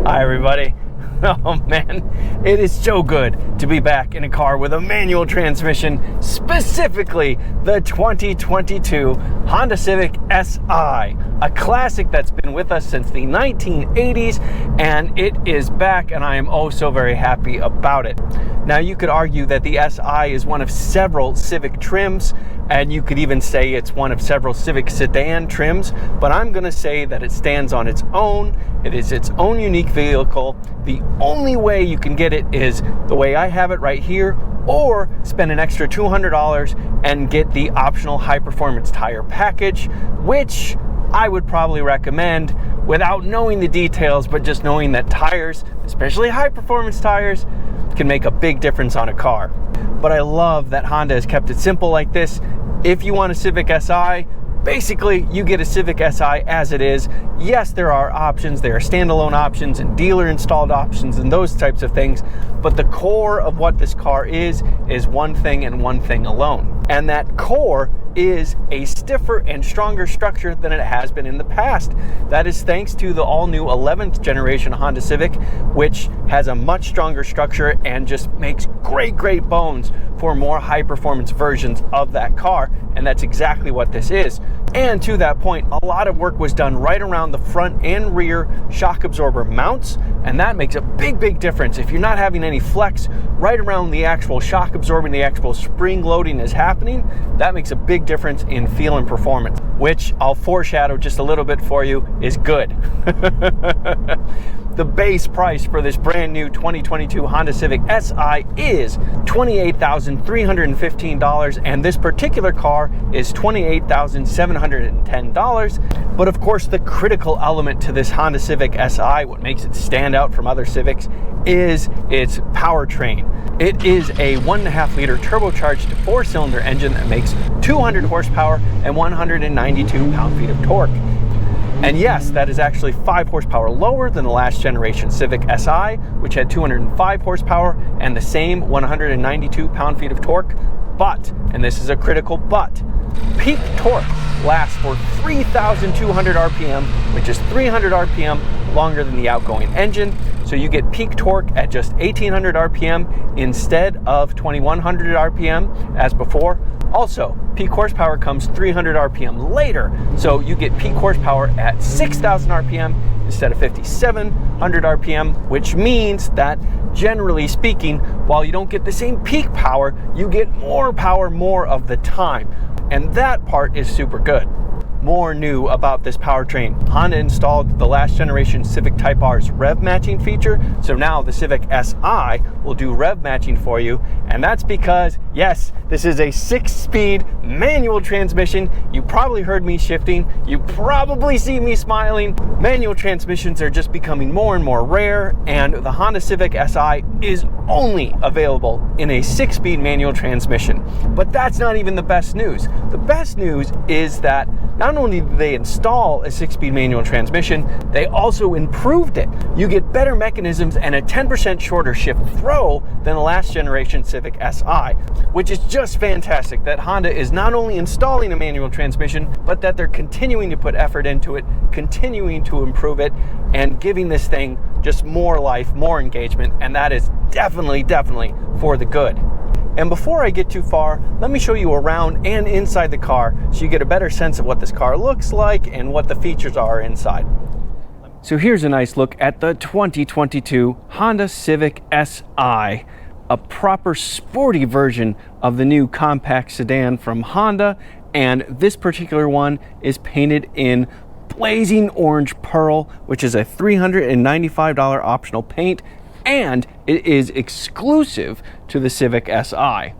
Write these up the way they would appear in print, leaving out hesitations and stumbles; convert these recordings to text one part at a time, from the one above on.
Hi everybody. Oh man, it is so good to be back in a car with a manual transmission, specifically the 2022 Honda Civic Si, a classic that's been with us since the 1980s, and it is back, and I am oh so very happy about it. Now you could argue that the Si is one of several Civic trims, and you could even say it's one of several Civic sedan trims, but I'm going to say that it stands on its own. It is its own unique vehicle. The only way you can get it is the way I have it right here, or spend an extra $200 and get the optional high-performance tire package, which I would probably recommend without knowing the details, but just knowing that tires, especially high-performance tires, can make a big difference on a car. But I love that Honda has kept it simple like this. If you want a Civic Si, basically you get a Civic Si as it is. Yes, there are options, there are standalone options and dealer installed options and those types of things, but the core of what this car is one thing and one thing alone. And that core is a stiffer and stronger structure than it has been in the past. That is thanks to the all-new 11th generation Honda Civic, which has a much stronger structure and just makes great bones for more high-performance versions of that car, and that's exactly what this is. And to that point, a lot of work was done right around the front and rear shock absorber mounts, and that makes a big difference. If you're not having any flex right around the actual shock absorbing, the actual spring loading is happening, that makes a big difference in feel and performance, which I'll foreshadow just a little bit for you is good. The base price for this brand new 2022 Honda Civic Si is $28,315, and this particular car is $28,710. But of course, the critical element to this Honda Civic Si, what makes it stand out from other Civics, is its powertrain. It is a 1.5-liter turbocharged 4-cylinder engine that makes 200 horsepower and 192 pound-feet of torque. And yes, that is actually 5 horsepower lower than the last generation Civic Si, which had 205 horsepower and the same 192 pound-feet of torque. But, and this is a critical but, peak torque lasts for 3,200 RPM, which is 300 RPM longer than the outgoing engine. So you get peak torque at just 1,800 RPM instead of 2,100 RPM as before. Also, peak horsepower comes 300 RPM later, so you get peak horsepower at 6,000 RPM instead of 5,700 RPM, which means that, generally speaking, while you don't get the same peak power, you get more power more of the time, and that part is super good. More new about this powertrain. Honda installed the last generation Civic Type R's rev matching feature, so now the Civic Si will do rev matching for you, and that's because, yes, this is a 6-speed manual transmission. You probably heard me shifting, you probably see me smiling. Manual transmissions are just becoming more and more rare, and the Honda Civic Si is only available in a 6-speed manual transmission. But that's not even the best news. The best news is that not only did they install a 6-speed manual transmission, they also improved it. You get better mechanisms and a 10% shorter shift throw than the last generation Civic Si, which is just fantastic that Honda is not only installing a manual transmission, but that they're continuing to put effort into it, continuing to improve it, and giving this thing just more life, more engagement, and that is definitely for the good. And before I get too far, let me show you around and inside the car so you get a better sense of what this car looks like and what the features are inside. So here's a nice look at the 2022 Honda Civic Si, a proper sporty version of the new compact sedan from Honda, and this particular one is painted in blazing orange pearl, which is a $395 optional paint, and it is exclusive to the Civic Si.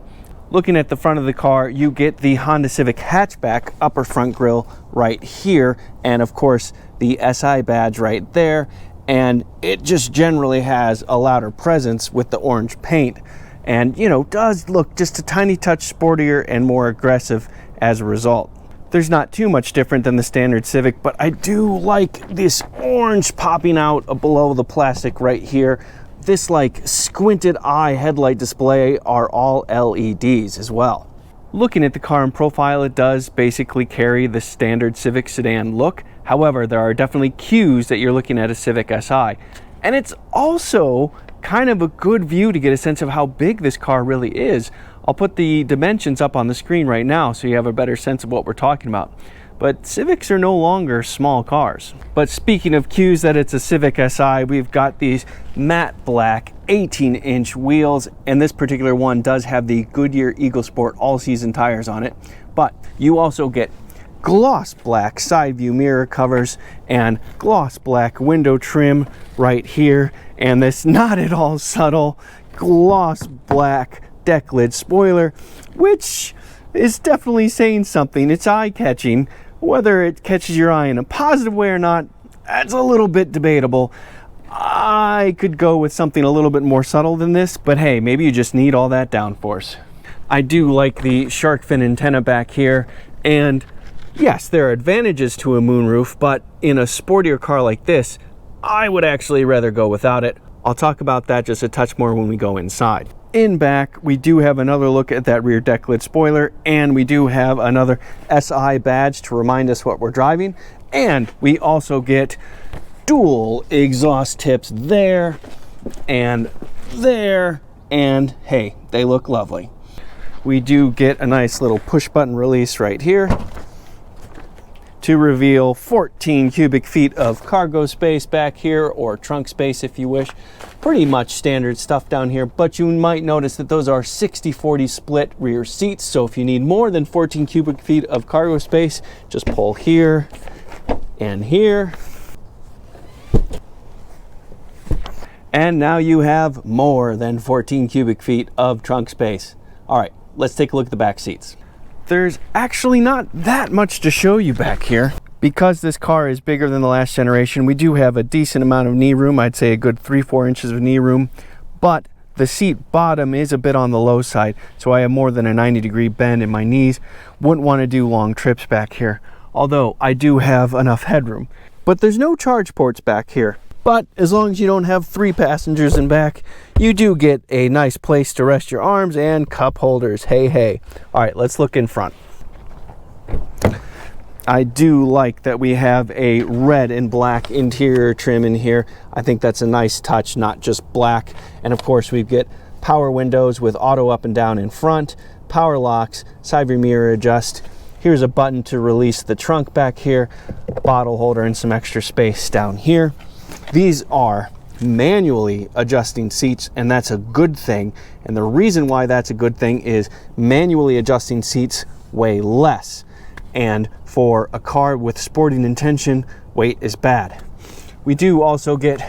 Looking at the front of the car, you get the Honda Civic hatchback upper front grille right here, and of course the Si badge right there, and it just generally has a louder presence with the orange paint, and does look just a tiny touch sportier and more aggressive as a result. There's not too much different than the standard Civic, but I do like this orange popping out below the plastic right here. This like squinted eye headlight display are all LEDs as well. Looking at the car in profile, it does basically carry the standard Civic sedan look. However, there are definitely cues that you're looking at a Civic Si. And it's also kind of a good view to get a sense of how big this car really is. I'll put the dimensions up on the screen right now so you have a better sense of what we're talking about. But Civics are no longer small cars. But speaking of cues that it's a Civic Si, we've got these matte black 18-inch wheels, and this particular one does have the Goodyear Eagle Sport all-season tires on it. But you also get gloss black side view mirror covers and gloss black window trim right here, and this not at all subtle gloss black deck lid spoiler, which is definitely saying something. It's eye-catching. Whether it catches your eye in a positive way or not, that's a little bit debatable. I could go with something a little bit more subtle than this, but hey, maybe you just need all that downforce. I do like the shark fin antenna back here, and yes, there are advantages to a moonroof, but in a sportier car like this, I would actually rather go without it. I'll talk about that just a touch more when we go inside. In back, we do have another look at that rear deck lid spoiler, and we do have another SI badge to remind us what we're driving. And we also get dual exhaust tips there, and hey, they look lovely. We do get a nice little push button release right here to reveal 14 cubic feet of cargo space back here, or trunk space if you wish. Pretty much standard stuff down here, but you might notice that those are 60-40 split rear seats. So if you need more than 14 cubic feet of cargo space, just pull here and here. And now you have more than 14 cubic feet of trunk space. All right, let's take a look at the back seats. There's actually not that much to show you back here. Because this car is bigger than the last generation, we do have a decent amount of knee room. I'd say a good 3-4 inches of knee room, but the seat bottom is a bit on the low side, so I have more than a 90-degree bend in my knees. Wouldn't want to do long trips back here, although I do have enough headroom. But there's no charge ports back here. But as long as you don't have 3 passengers in back, you do get a nice place to rest your arms and cup holders. Hey. All right, let's look in front. I do like that we have a red and black interior trim in here. I think that's a nice touch, not just black. And of course, we get power windows with auto up and down in front, power locks, side view mirror adjust. Here's a button to release the trunk back here, bottle holder, and some extra space down here. These are manually adjusting seats, and that's a good thing. And the reason why that's a good thing is manually adjusting seats weigh less. And for a car with sporting intention, weight is bad. We do also get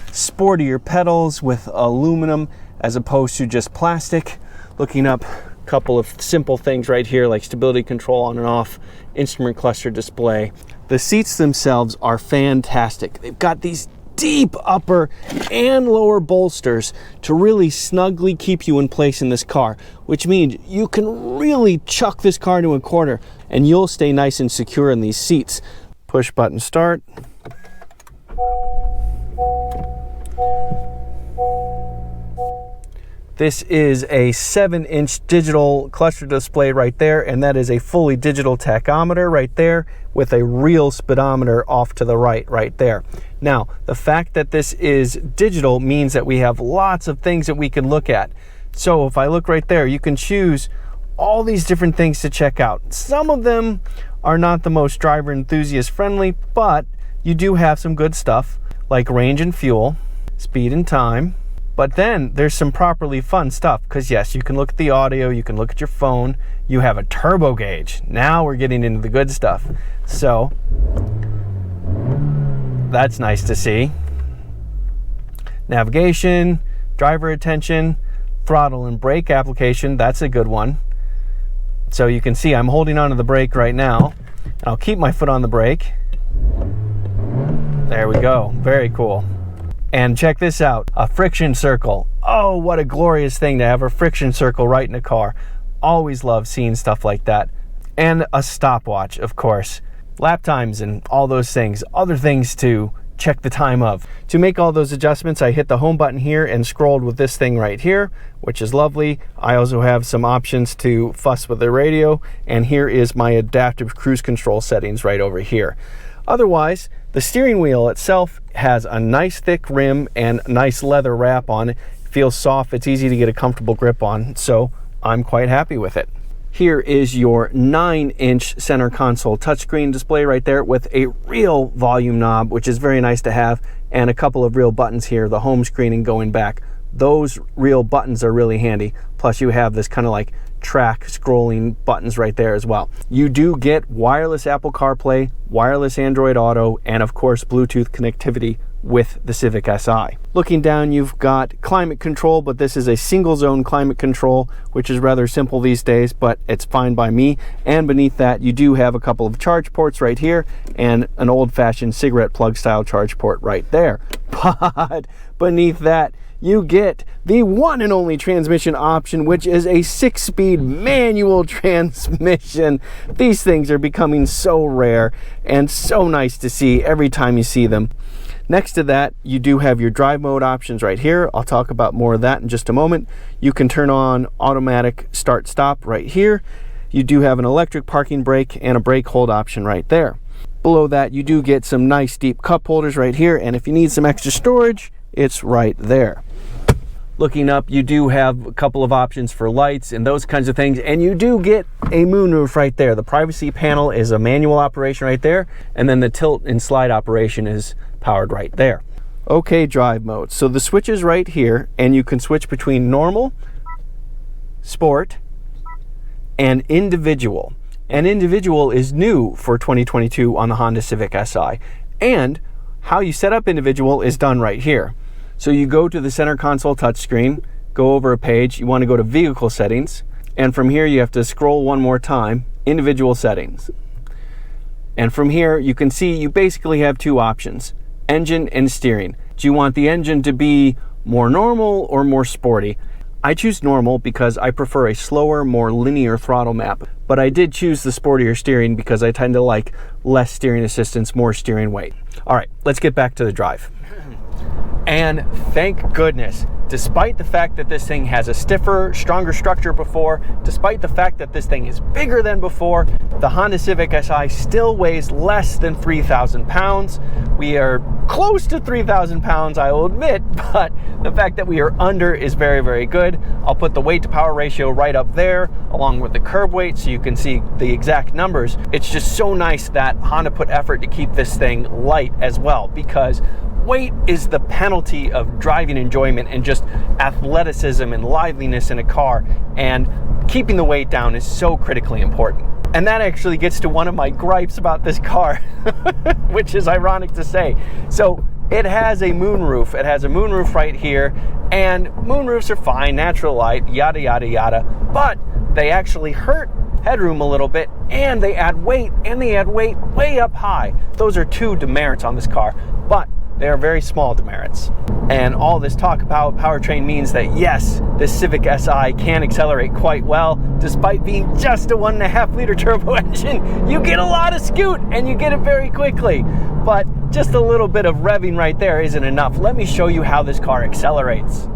sportier pedals with aluminum as opposed to just plastic. Looking up a couple of simple things right here, like stability control on and off, instrument cluster display. The seats themselves are fantastic. They've got these deep upper and lower bolsters to really snugly keep you in place in this car, which means you can really chuck this car to a corner and you'll stay nice and secure in these seats. Push button start. This is a 7-inch digital cluster display right there, and that is a fully digital tachometer right there with a real speedometer off to the right there. Now, the fact that this is digital means that we have lots of things that we can look at. So if I look right there, you can choose all these different things to check out. Some of them are not the most driver enthusiast friendly, but you do have some good stuff like range and fuel, speed and time. But then there's some properly fun stuff, because yes, you can look at the audio, you can look at your phone, you have a turbo gauge. Now we're getting into the good stuff. So that's nice to see. Navigation, driver attention, throttle and brake application, that's a good one. So you can see I'm holding onto the brake right now. I'll keep my foot on the brake. There we go, very cool. And check this out, a friction circle. Oh, what a glorious thing to have a friction circle right in a car. Always love seeing stuff like that. And a stopwatch, of course. Lap times and all those things. Other things to check the time of. To make all those adjustments, I hit the home button here and scrolled with this thing right here, which is lovely. I also have some options to fuss with the radio. And here is my adaptive cruise control settings right over here. Otherwise, the steering wheel itself has a nice thick rim and nice leather wrap on it. Feels soft, it's easy to get a comfortable grip on, so I'm quite happy with it. Here is your 9-inch center console touchscreen display right there with a real volume knob, which is very nice to have, and a couple of real buttons here, the home screen and going back. Those real buttons are really handy. Plus you have this kind of like track scrolling buttons right there as well. You do get wireless Apple CarPlay, wireless Android Auto, and of course Bluetooth connectivity with the Civic Si. Looking down, you've got climate control, but this is a single zone climate control, which is rather simple these days, but it's fine by me. And beneath that, you do have a couple of charge ports right here and an old-fashioned cigarette plug style charge port right there. But beneath that, you get the one and only transmission option, which is a 6-speed manual transmission. These things are becoming so rare and so nice to see every time you see them. Next to that, you do have your drive mode options right here. I'll talk about more of that in just a moment. You can turn on automatic start stop right here. You do have an electric parking brake and a brake hold option right there. Below that, you do get some nice deep cup holders right here, and if you need some extra storage, it's right there. Looking up, you do have a couple of options for lights and those kinds of things, and you do get a moonroof right there. The privacy panel is a manual operation right there, and then the tilt and slide operation is powered right there. Okay, drive mode. So the switch is right here, and you can switch between normal, sport, and individual. And individual is new for 2022 on the Honda Civic Si. And how you set up individual is done right here. So you go to the center console touchscreen, go over a page, you want to go to vehicle settings, and from here you have to scroll one more time, individual settings. And from here you can see you basically have two options, engine and steering. Do you want the engine to be more normal or more sporty? I choose normal because I prefer a slower, more linear throttle map, but I did choose the sportier steering because I tend to like less steering assistance, more steering weight. All right, let's get back to the drive. And thank goodness, despite the fact that this thing has a stiffer, stronger structure before, despite the fact that this thing is bigger than before, the Honda Civic Si still weighs less than 3,000 pounds. We are close to 3,000 pounds, I will admit, but the fact that we are under is very, very good. I'll put the weight to power ratio right up there, along with the curb weight, so you can see the exact numbers. It's just so nice that Honda put effort to keep this thing light as well, because weight is the penalty of driving enjoyment and just athleticism and liveliness in a car, and keeping the weight down is so critically important. And that actually gets to one of my gripes about this car, which is ironic to say. So it has a moonroof. It has a moonroof right here, and moonroofs are fine, natural light, yada, yada, yada, but they actually hurt headroom a little bit, and they add weight, and they add weight way up high. Those are two demerits on this car, but they are very small demerits. And all this talk about powertrain means that yes, this Civic Si can accelerate quite well. Despite being just a 1.5 liter turbo engine, you get a lot of scoot and you get it very quickly. But just a little bit of revving right there isn't enough. Let me show you how this car accelerates.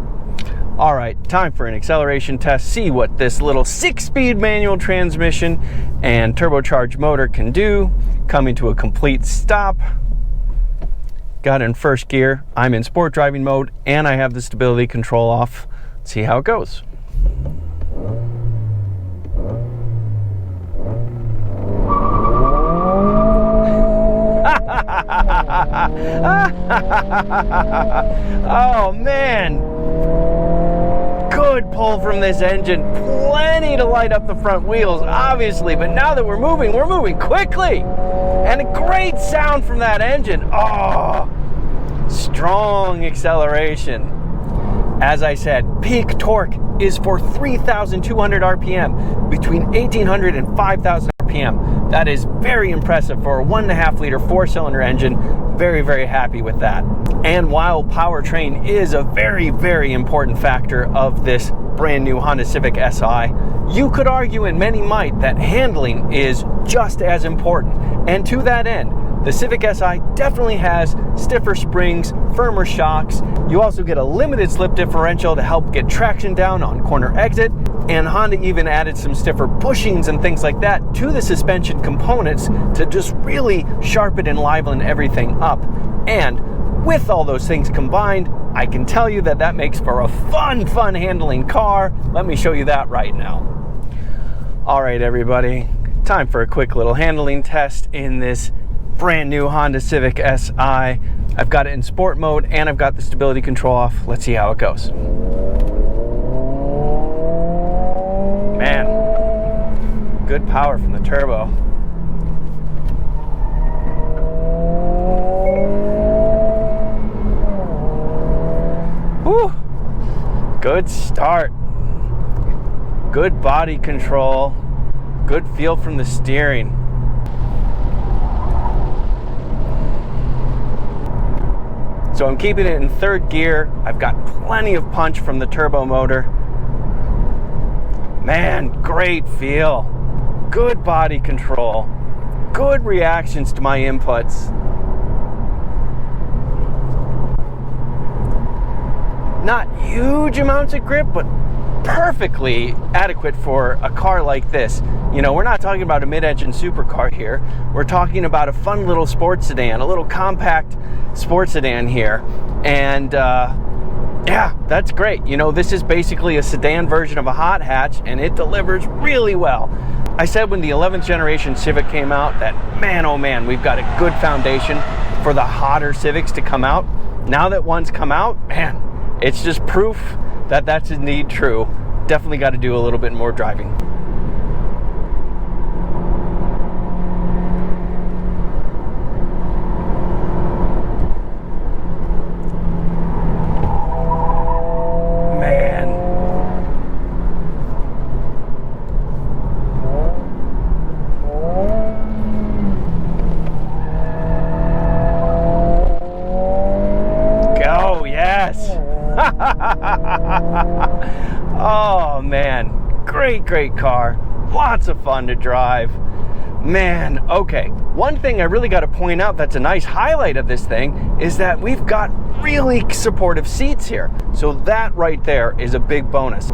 All right, time for an acceleration test. See what this little 6-speed manual transmission and turbocharged motor can do. Coming to a complete stop. Got in first gear, I'm in sport driving mode, and I have the stability control off. Let's see how it goes. Oh man, good pull from this engine. Plenty to light up the front wheels, obviously, but now that we're moving quickly. And a great sound from that engine. Oh, strong acceleration. As I said, peak torque is for 3,200 RPM, between 1,800 and 5,000 RPM. That is very impressive for a 1.5 liter 4-cylinder engine. Very, very happy with that. And while powertrain is a very, very important factor of this brand new Honda Civic Si, you could argue, and many might, that handling is just as important. And to that end, the Civic Si definitely has stiffer springs, firmer shocks. You also get a limited slip differential to help get traction down on corner exit. And Honda even added some stiffer bushings and things like that to the suspension components to just really sharpen and liven everything up. And with all those things combined, I can tell you that that makes for a fun handling car. Let me show you that right now. All right, everybody, time for a quick little handling test in this brand new Honda Civic Si. I've got it in sport mode and I've got the stability control off. Let's see how it goes. Man, good power from the turbo. Whew. Good start. Good body control. Good feel from the steering. So I'm keeping it in third gear. I've got plenty of punch from the turbo motor. Man, great feel. Good body control. Good reactions to my inputs. Not huge amounts of grip, but perfectly adequate for a car like this. You know, we're not talking about a mid-engine supercar here. We're talking about a fun little sports sedan, a little compact sports sedan here. And yeah, that's great. You know, this is basically a sedan version of a hot hatch, and it delivers really well. I said when the 11th generation Civic came out that, man, oh man, we've got a good foundation for the hotter Civics to come out. Now that one's come out, man, it's just proof that that's indeed true. Definitely got to do a little bit more driving. Oh man, great car, lots of fun to drive. Man, okay, one thing I really got to point out that's a nice highlight of this thing is that we've got really supportive seats here. So that right there is a big bonus.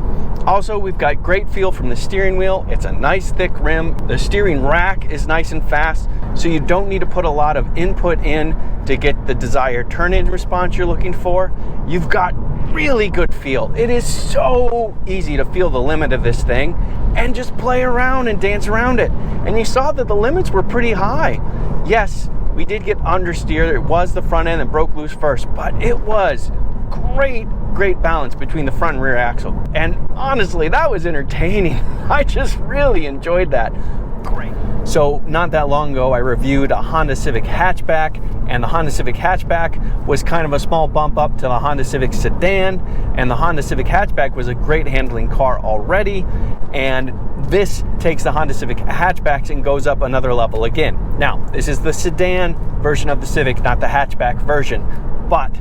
Also, we've got great feel from the steering wheel. It's a nice thick rim. The steering rack is nice and fast, so you don't need to put a lot of input in to get the desired turn-in response you're looking for. You've got really good feel. It is so easy to feel the limit of this thing and just play around and dance around it. And you saw that the limits were pretty high. Yes, we did get understeer. It was the front end that broke loose first, but it was great balance between the front and rear axle. And honestly, that was entertaining. I just really enjoyed that. Great. So not that long ago, I reviewed a Honda Civic hatchback, and the Honda Civic hatchback was kind of a small bump up to the Honda Civic sedan, and the Honda Civic hatchback was a great handling car already, and this takes the Honda Civic hatchbacks and goes up another level again. Now, this is the sedan version of the Civic, not the hatchback version, but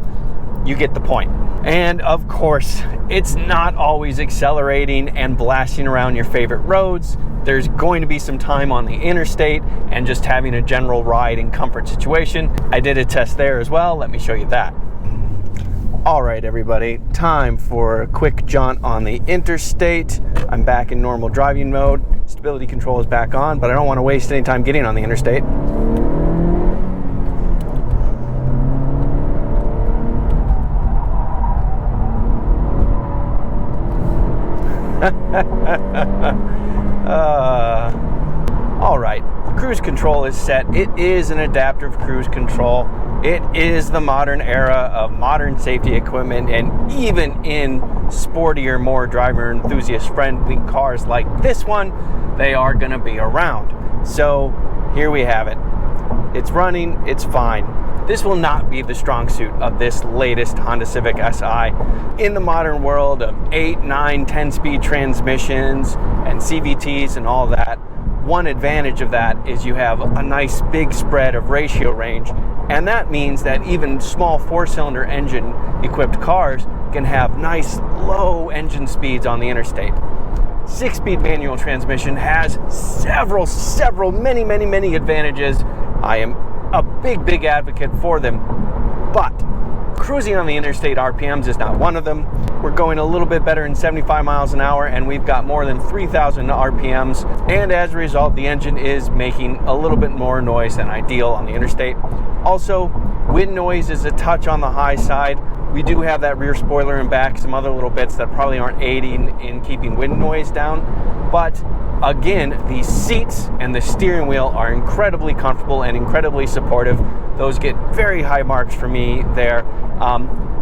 you get the point. And of course, it's not always accelerating and blasting around your favorite roads. There's going to be some time on the interstate and just having a general ride and comfort situation. I did a test there as well. Let me show you that. All right, everybody, time for a quick jaunt on the interstate. I'm back in normal driving mode. Stability control is back on, but I don't want to waste any time getting on the interstate. All right, cruise control is set. It is an adaptive cruise control. It is the modern era of modern safety equipment, and even in sportier, more driver enthusiast friendly cars like this one, they are going to be around. So here we have it. It's running, it's fine. This will not be the strong suit of this latest Honda Civic Si. In the modern world of 8, 9, 10-speed transmissions and CVTs and all that, one advantage of that is you have a nice big spread of ratio range, and that means that even small 4-cylinder engine equipped cars can have nice low engine speeds on the interstate. 6-speed manual transmission has many advantages. I am a big advocate for them, but cruising on the interstate RPMs is not one of them. we're going a little bit better than 75 miles an hour, and we've got more than 3,000 RPMs, and as a result, the engine is making a little bit more noise than ideal on the interstate. Also, wind noise is a touch on the high side. We do have that rear spoiler in back, some other little bits that probably aren't aiding in keeping wind noise down, but again, the seats and the steering wheel are incredibly comfortable and incredibly supportive. Those get very high marks for me there.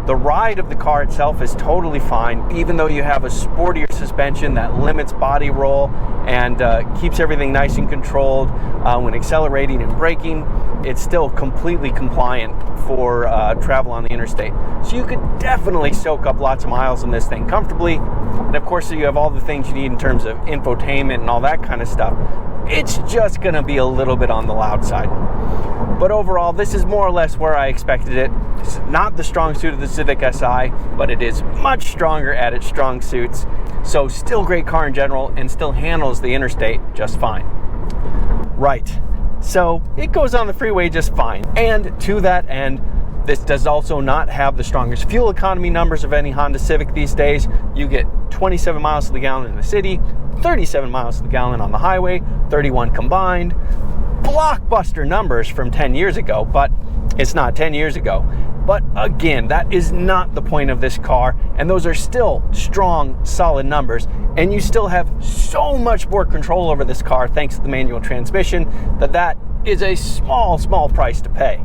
The ride of the car itself is totally fine, even though you have a sportier suspension that limits body roll and keeps everything nice and controlled when accelerating and braking. It's still completely compliant for travel on the interstate. So you could definitely soak up lots of miles in this thing comfortably. And of course, you have all the things you need in terms of infotainment and all that kind of stuff. It's just going to be a little bit on the loud side. But overall, this is more or less where I expected it. It's not the strong suit of the Civic Si, but it is much stronger at its strong suits. So still great car in general, and still handles the interstate just fine. Right, so it goes on the freeway just fine. And to that end, this does also not have the strongest fuel economy numbers of any Honda Civic these days. You get 27 miles to the gallon in the city, 37 miles to the gallon on the highway, 31 combined. Blockbuster numbers from 10 years ago, but it's not 10 years ago. But again, that is not the point of this car, and those are still strong, solid numbers, and you still have so much more control over this car thanks to the manual transmission that is a small price to pay.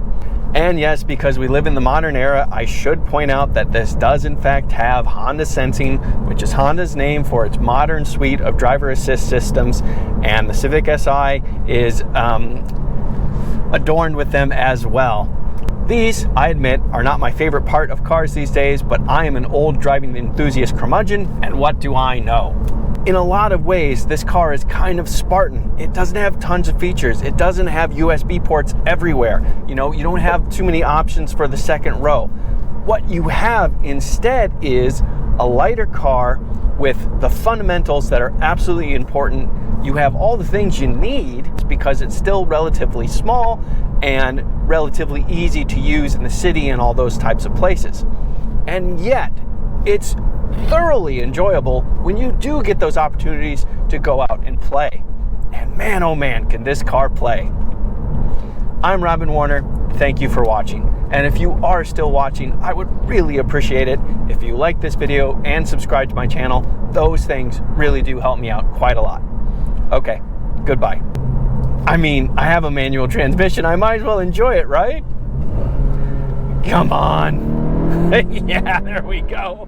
And yes, because we live in the modern era, I should point out that this does in fact have Honda Sensing, which is Honda's name for its modern suite of driver assist systems, and the Civic Si is adorned with them as well. These, I admit, are not my favorite part of cars these days, but I am an old driving enthusiast curmudgeon, and what do I know? In a lot of ways, this car is kind of Spartan. It doesn't have tons of features. It doesn't have USB ports everywhere. You know, you don't have too many options for the second row. What you have instead is a lighter car with the fundamentals that are absolutely important. You have all the things you need because it's still relatively small and relatively easy to use in the city and all those types of places. And yet, it's thoroughly enjoyable when you do get those opportunities to go out and play. And man, oh man, can this car play. I'm Robin Warner. Thank you for watching. And if you are still watching, I would really appreciate it if you like this video and subscribe to my channel. Those things really do help me out quite a lot. Okay, goodbye. I mean, I have a manual transmission. I might as well enjoy it, right? Come on. Yeah, there we go.